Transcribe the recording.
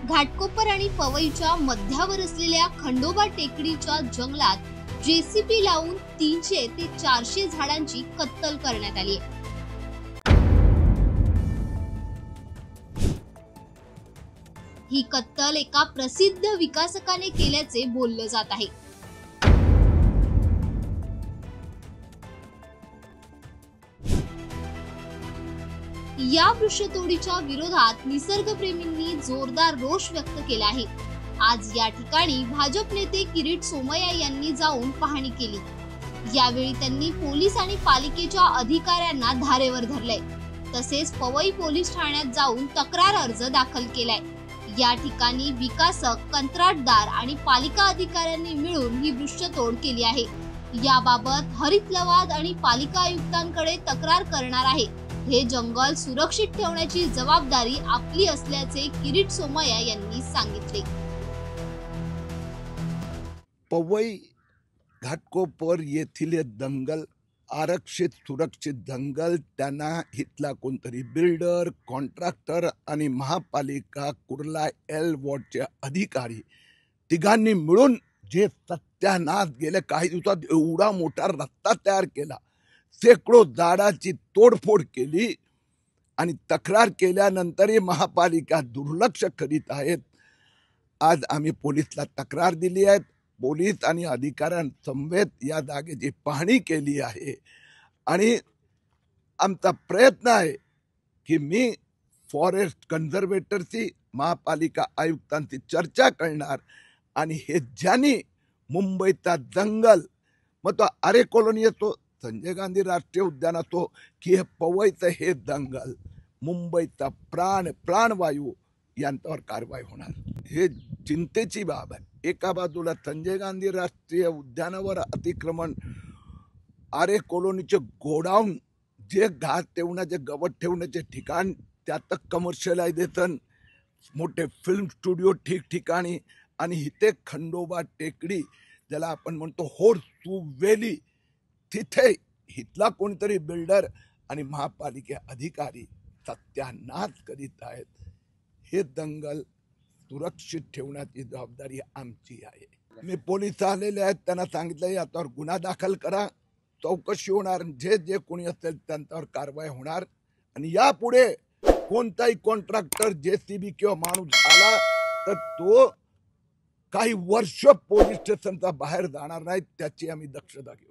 घाटकोपर आणि पवईच्या मध्यावर असलेल्या खंडोबा टेकडीच्या जंगलात जेसीबी लावून 300 ते 400 झाडांची कत्तल करण्यात आली आहे। ही कत्तल एका प्रसिद्ध विकासकाने केल्याचे बोललं जात आहे। या वृक्षतोडीच्या विरोधात निसर्गप्रेमींनी जोरदार रोष व्यक्त केला आहे। आज या ठिकाणी भाजप नेते किरीट सोमय्या यांनी जाऊन पाहणी केली। यावेळी त्यांनी पोलीस आणि पालिकेच्या अधिकाऱ्यांना धारेवर धरले। तसेच पवई पोलीस ठाण्यात जाऊन तक्रार अर्ज दाखल केलाय। या ठिकाणी विकासक, कंत्राटदार आणि पालिका अधिकाऱ्यांनी मिळून ही वृक्षतोड केली आहे। याबाबत हरित लवाद आणि पालिका आयुक्तांकडे तक्रार करणार आहे। हे जंगल सुरक्षित ठेवण्याची जबाबदारी आपली असल्याचे किरीट सोमय्या यांनी सांगितले। पवई घाटकोपर येथील जंगल आरक्षित सुरक्षित जंगल, त्यांना इथला कोणतरी बिल्डर, कॉन्ट्रॅक्टर आणि महापालिका कुर्ला एल वॉर्डचे अधिकारी तिघांनी मिळून जे सत्यानाश गेले काही दिवसात एवढा मोठा रस्ता तयार केला, शेकडो झाडाची तोडफोड केली आणि तक्रार केल्यानंतरही महापालिका दुर्लक्ष करीत आहेत। आज आम्ही पोलिसला तक्रार दिली आहे। पोलीस आणि अधिकाऱ्यांसमवेत या जागेची पाहणी केली आहे आणि आमचा प्रयत्न आहे की मी फॉरेस्ट कन्झर्वेटरशी, महापालिका आयुक्तांशी चर्चा करणार आणि हे ज्यांनी मुंबईचा जंगल, मग तो आरे कॉलनी असो, संजय गांधी राष्ट्रीय उद्यान असो की हे पवईचं हे जंगल, मुंबईचा प्राणवायू, यांच्यावर कारवाई होणार। हे चिंतेची बाब आहे। एका बाजूला संजय गांधी राष्ट्रीय उद्यानावर अतिक्रमण, आरे कॉलनीचे गोडाऊन, जे घास ठेवण्याचे, गवत ठेवण्याचे ठिकाण, त्यात कमर्शियलायझेशन, मोठे फिल्म स्टुडिओ ठिकठिकाणी, आणि इथे खंडोबा टेकडी ज्याला आपण म्हणतो होर्सू व्हॅली, तिथे इथला कोणतरी बिल्डर आणि महापालिका अधिकारी सत्यानाश करीत आहेत। हे जंगल सुरक्षित ठेवण्याची जबाबदारी आमची आहे। मी पोलीस आलेले आहेत, त्यांना सांगितलं याच्यावर गुन्हा दाखल करा, चौकशी होणार, जे कोणी असेल त्यांच्यावर कारवाई होणार आणि यापुढे कोणताही कॉन्ट्रॅक्टर, जेसीबी किंवा माणूस आला तर तो काही वर्ष पोलीस स्टेशनचा बाहेर जाणार नाही, त्याची आम्ही दक्षता घेऊ।